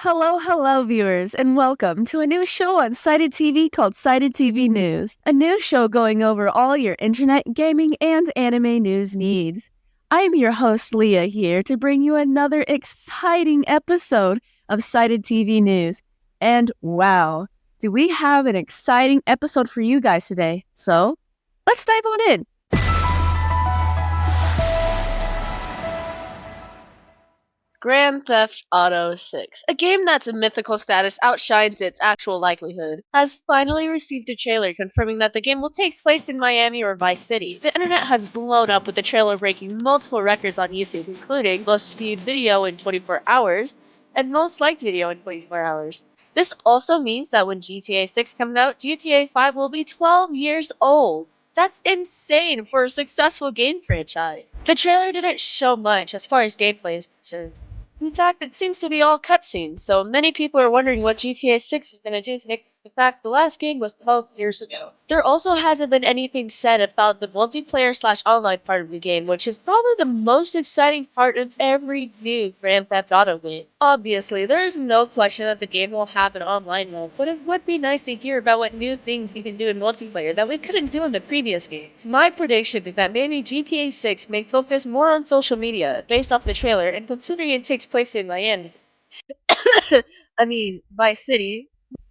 Hello, viewers, and welcome to a new show on ScytedTV called ScytedTV News, a new show going over all your internet, gaming, and anime news needs. I'm your host, Leah, here to bring you another exciting episode of ScytedTV News. And wow, do we have an exciting episode for you guys today? So, let's dive on in. Grand Theft Auto 6, a game that's a mythical status outshines its actual likelihood, has finally received a trailer confirming that the game will take place in Miami or Vice City. The internet has blown up with the trailer breaking multiple records on YouTube, including most viewed video in 24 hours and most liked video in 24 hours. This also means that when GTA 6 comes out, GTA 5 will be 12 years old. That's insane for a successful game franchise. The trailer didn't show much as far as gameplay is concerned. In fact, it seems to be all cutscenes, so many people are wondering what GTA 6 is going to do to make the fact the last game was 12 years ago. There also hasn't been anything said about the multiplayer/online part of the game, which is probably the most exciting part of every new Grand Theft Auto game. Obviously, there is no question that the game will have an online mode, but it would be nice to hear about what new things you can do in multiplayer that we couldn't do in the previous games. My prediction is that maybe GTA 6 may focus more on social media based off the trailer, and considering it takes place in Miami, Vice City,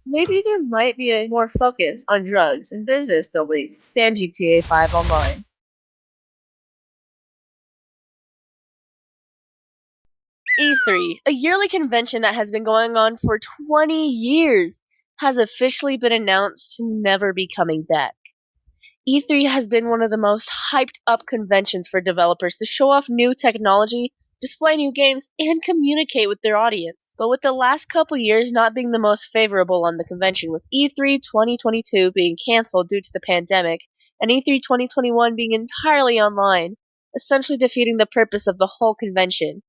maybe there might be a more focus on drugs and business building than GTA 5 Online. E3, a yearly convention that has been going on for 20 years, has officially been announced to never be coming back. E3 has been one of the most hyped up conventions for developers to show off new technology, display new games, and communicate with their audience. But with the last couple years not being the most favorable on the convention, with E3 2022 being cancelled due to the pandemic, and E3 2021 being entirely online, essentially defeating the purpose of the whole convention,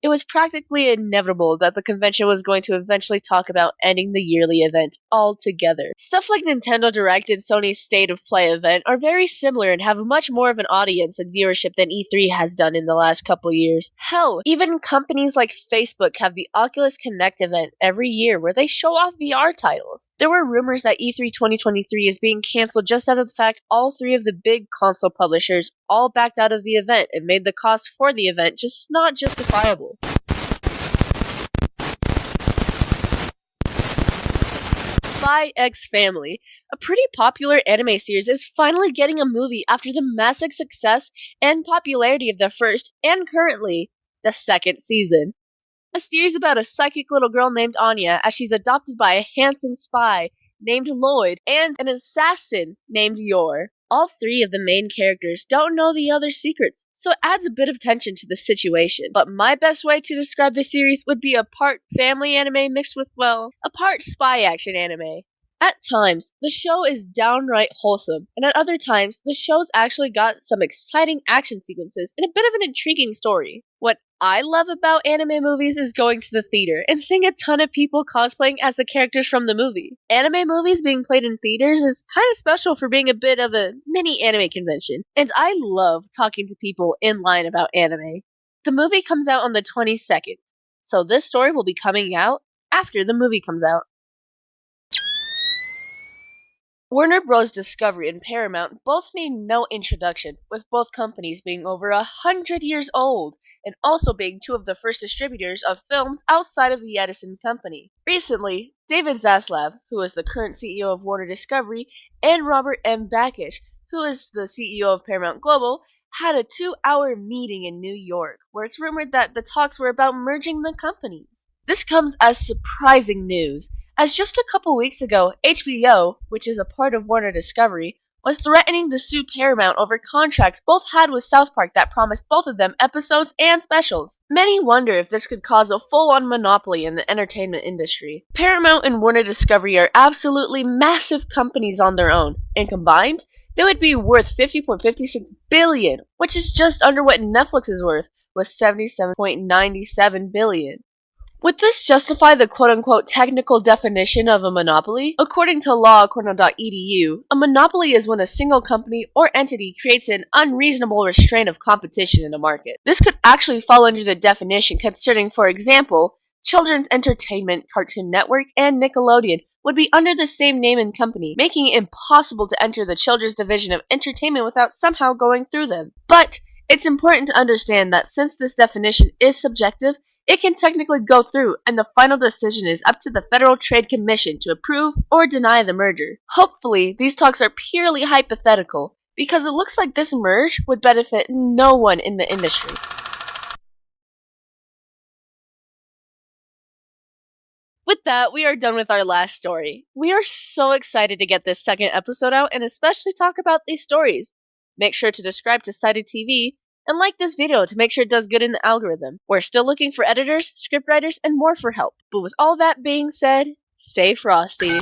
it was practically inevitable that the convention was going to eventually talk about ending the yearly event altogether. Stuff like Nintendo Direct and Sony's State of Play event are very similar and have much more of an audience and viewership than E3 has done in the last couple years. Hell, even companies like Facebook have the Oculus Connect event every year where they show off VR titles. There were rumors that E3 2023 is being cancelled just out of the fact all three of the big console publishers all backed out of the event and made the cost for the event just not justifiable. Spy X Family, a pretty popular anime series, is finally getting a movie after the massive success and popularity of the first and currently the second season. A series about a psychic little girl named Anya as she's adopted by a handsome spy named Lloyd and an assassin named Yor. All three of the main characters don't know the other's secrets, so it adds a bit of tension to the situation. But my best way to describe the series would be a part family anime mixed with, well, a part spy action anime. At times, the show is downright wholesome, and at other times, the show's actually got some exciting action sequences and a bit of an intriguing story. What I love about anime movies is going to the theater and seeing a ton of people cosplaying as the characters from the movie. Anime movies being played in theaters is kind of special for being a bit of a mini anime convention, and I love talking to people in line about anime. The movie comes out on the 22nd, so this story will be coming out after the movie comes out. Warner Bros. Discovery and Paramount both need no introduction, with both companies being over 100 years old and also being two of the first distributors of films outside of the Edison Company. Recently, David Zaslav, who is the current CEO of Warner Discovery, and Robert M. Bakish, who is the CEO of Paramount Global, had a 2-hour meeting in New York, where it's rumored that the talks were about merging the companies. This comes as surprising news, as just a couple weeks ago, HBO, which is a part of Warner Discovery, was threatening to sue Paramount over contracts both had with South Park that promised both of them episodes and specials. Many wonder if this could cause a full-on monopoly in the entertainment industry. Paramount and Warner Discovery are absolutely massive companies on their own, and combined, they would be worth $50.56 billion, which is just under what Netflix is worth, with $77.97 billion. Would this justify the quote-unquote technical definition of a monopoly? According to law.cornell.edu, a monopoly is when a single company or entity creates an unreasonable restraint of competition in a market. This could actually fall under the definition concerning, for example, Children's Entertainment, Cartoon Network, and Nickelodeon would be under the same name and company, making it impossible to enter the children's division of entertainment without somehow going through them. But it's important to understand that since this definition is subjective, it can technically go through, and the final decision is up to the Federal Trade Commission to approve or deny the merger. Hopefully, these talks are purely hypothetical, because it looks like this merge would benefit no one in the industry. With that, we are done with our last story. We are so excited to get this second episode out and especially talk about these stories. Make sure to subscribe to ScytedTV and like this video to make sure it does good in the algorithm. We're still looking for editors, scriptwriters, and more for help. But with all that being said, stay frosty.